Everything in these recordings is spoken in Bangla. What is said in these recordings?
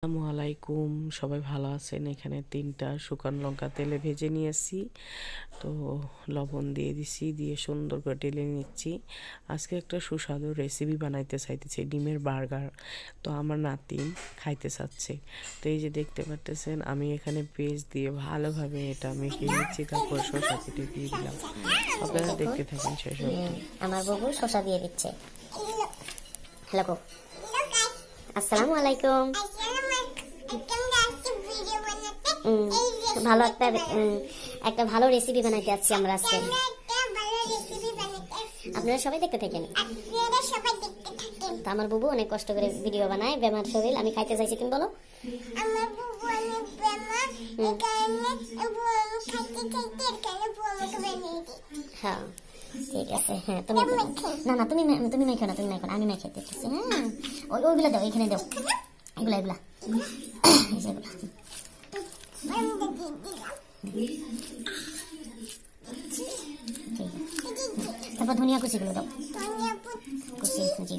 আসসালামু আলাইকুম, সবাই ভালো আছেন? এখানে 3টা শুকনো লঙ্কা তেলে ভেজে নিয়েছি, তো লবণ দিয়ে দিছি, দিয়ে সুন্দর করে ঢেলে নিচ্ছি। আজকে একটা সুস্বাদু রেসিপি বানাইতে চাইতেছি, ডিমের বার্গার। তো আমার নাতিন খাইতে চাচ্ছে, তো এই যে দেখতে পারতেছেন আমি এখানে পেঁয়াজ দিয়ে ভালোভাবে এটা মেখে নিচ্ছি, তারপর শসা কেটে দিয়ে দিলাম। আপনারা দেখতে থাকেন শেষ অবধি। আমার বাবু শসা দিয়ে দিচ্ছে। হ্যালো, আসসালামু আলাইকুম। ভালো একটা ভালো রেসিপি বানাইতে যাচ্ছি আমরা আজকে। আপনারা সবাই দেখতে থাকেন। তো আমার বুবু অনেক কষ্ট করে ভিডিও বানায়, বেমার শরীর। আমি খাইতে চাইছি, তুমি বলো। আমার বুবু অনেক বেমার, হ্যাঁ ঠিক আছে। হ্যাঁ তুমি না না তুমি তুমি মেখো না, তুমি মেখো না, আমি মেখে দিতেছি। হ্যাঁ ওইগুলা দাও, এখানে দাও, এগুলা এগুলা তারপর ধনিয়া কুচিগুলো দাও, কুচি জি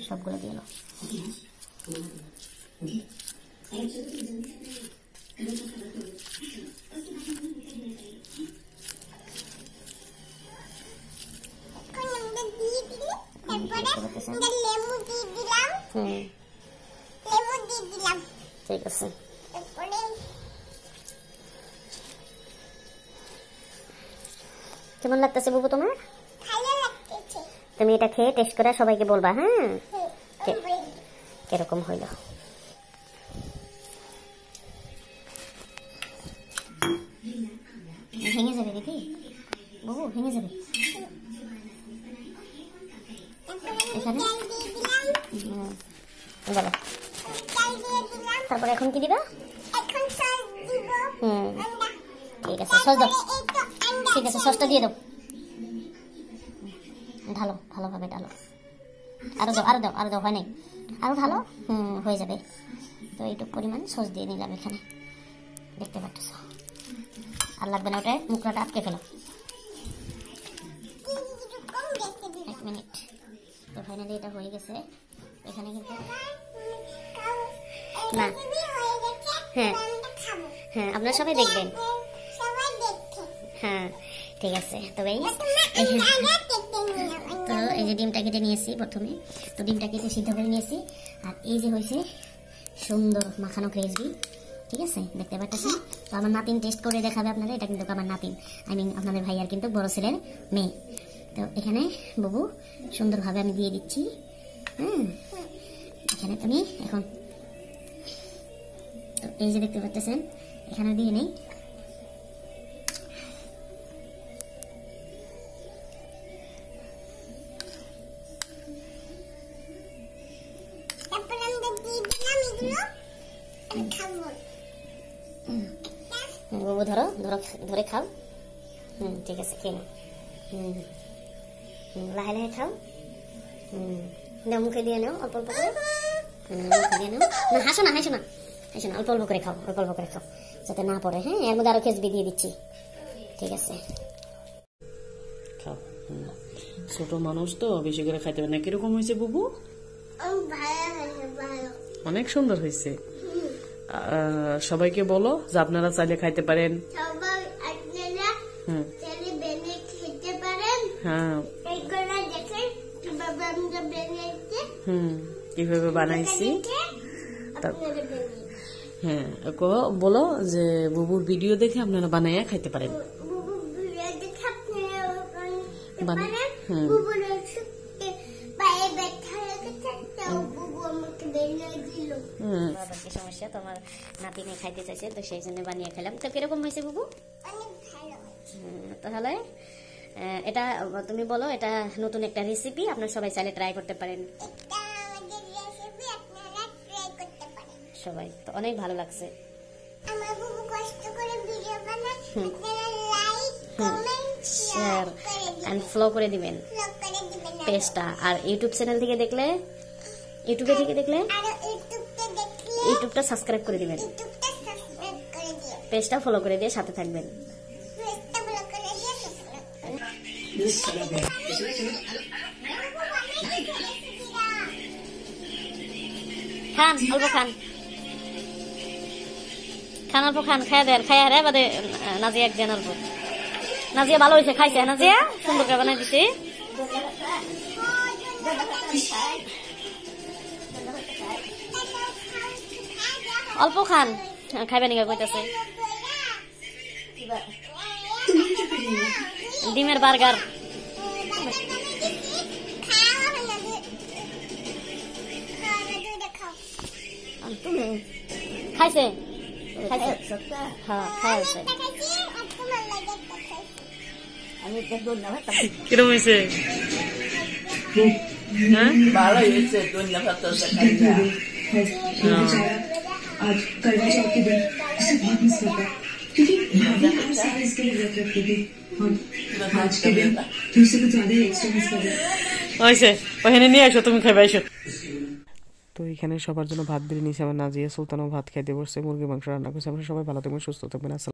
সবগুলো দিয়ে দাও। ঠিক আছে। কেমন লাগতেছে বুবু তোমার? তুমি এটা খেয়ে টেস্ট করে সবাইকে বলবা। হ্যাঁ কিরকম হইল। ভেঙে যাবে দেখি বুবু, ভেঙে যাবে। এখানে বলো, তারপর এখন কি দিবা? ঠিক আছে, সস দাও। ঠিক আছে, সসটা দিয়ে দাও, ঢালো, ভালোভাবে ঢালো। আরো দাও, আরো দাও, আরো দাও, হয় নাই, আরো ঢালো। হয়ে যাবে। তো এইটুকু পরিমাণ সস দিয়ে নিলাম এখানে, দেখতে পাচ্ছ। আর লাগবে না, ওটায় মুখটা আটকে ফেলো। 1 মিনিট। তো ফাইনালি এটা হয়ে গেছে। এখানে কিন্তু না, হ্যাঁ হ্যাঁ আপনারা সবাই দেখবেন। হ্যাঁ ঠিক আছে। তো তো এই যে ডিমটা কেটে নিয়েছি প্রথমে, তো ডিমটা কেটে সিদ্ধ করে নিয়েছি। আর এই যে হয়েছে সুন্দর মাখানো ক্রিসপি, ঠিক আছে, দেখতে পাচ্ছেন। তো আমার নাতিন টেস্ট করে দেখাবে আপনারা। এটা কিন্তু আমার নাতিন, আই মিন আপনাদের ভাইয়ার কিন্তু বড় ছেলের মেয়ে। তো এখানে বুবু সুন্দরভাবে আমি দিয়ে দিচ্ছি। এখানে তুমি এখন, তো এই যে দেখতে পাচ্ছেন, এখানে দিয়ে নেই। বাবু ধরো, ধরে খাও। ঠিক আছে, খেয়ে নাও। লাহে লাহে খাও। মুখে দিয়ে নাও, অল্প অল্প করে মুখে দিয়ে নাও। না হাসো না, হাসো না, হাসো না, অল্প অল্প করে খাও, অল্প অল্প করে খাও, যাতে না পড়ে। হ্যাঁ, এর মধ্যে আরো খেজবি দিয়ে দিচ্ছি। ঠিক আছে, খাও। ছোট মানুষ তো বেশি করে খাইতে পারে না। কিরকম হয়েছে বুবু? অনেক সুন্দর হয়েছে। সবাইকে বলো যে আপনারা চাইলে খাইতে পারেন। হ্যাঁ, কিভাবে বানাইছি। হ্যাঁ, বলো যে বুবুর ভিডিও দেখে আপনারা বানাইয়া খাইতে পারেন। সমস্যা, তোমার নাতিনে খাইতে চাইছে, তো সেই জন্য বানিয়ে খেলাম। তো কিরকম হয়েছে বুবু? তাহলে এটা তুমি বলো, এটা নতুন একটা রেসিপি, আপনারা সবাই চাইলে ট্রাই করতে পারেন। সবাই তো অনেক ভালো লাগছে। আমার বুবু কষ্ট করে ভিডিও বানায়, আপনারা like, comment, share and follow করে দিবেন পেজটা। আর ইউটিউব চ্যানেল থেকে দেখলে, ইউটিউবে থেকে দেখলে আর ইউটিউবতে দেখলে ইউটিউবটা সাবস্ক্রাইব করে দিবেন, ইউটিউবটা সাবস্ক্রাইব করে দিও, পেজটা ফলো করে দিয়ে সাথে থাকবেন। পেজটা ফলো করে দিও, সাবস্ক্রাইব করে দিও। খান অল্প খান, খান অল্প খান, খাইয়া দেন, খাইয়া রে বাদে নাজিয়া এক দেন অল্প। নাজিয়া ভালো হয়েছে, খাইছে নাজিয়া, সুন্দর করে বানাই দিছি। অল্প খান, খাইবে নিকা কইতাছে। ডিমের বার্গার তুমি খাইছে, খাইছে, হ্যাঁ খাইছে। আমি দেখুন না কিরম হয়েছে? হ্যাঁ ভালো হয়েছে, ধন্যবাদ তোর आज करवा चौथ के दिन इसे बहुत मिस करता क्योंकि भाभी हर साल इसके लिए व्रत रखती थी और आज के दिन तो उसे कुछ ज्यादा ही एक्स्ट्रा मिस कर रहा হয়েছে, ওখানে নিয়ে আসো, তুমি খাইবে আসো। তো এখানে সবার জন্য ভাত বেড়ে নিয়েছি আমার নাজিয়া, সুলতানও ভাত খাইতে বসছে, মুরগি মাংস রান্না করছে। আমরা সবাই ভালো থাকবেন, সুস্থ থাকবেন। আসসালাম।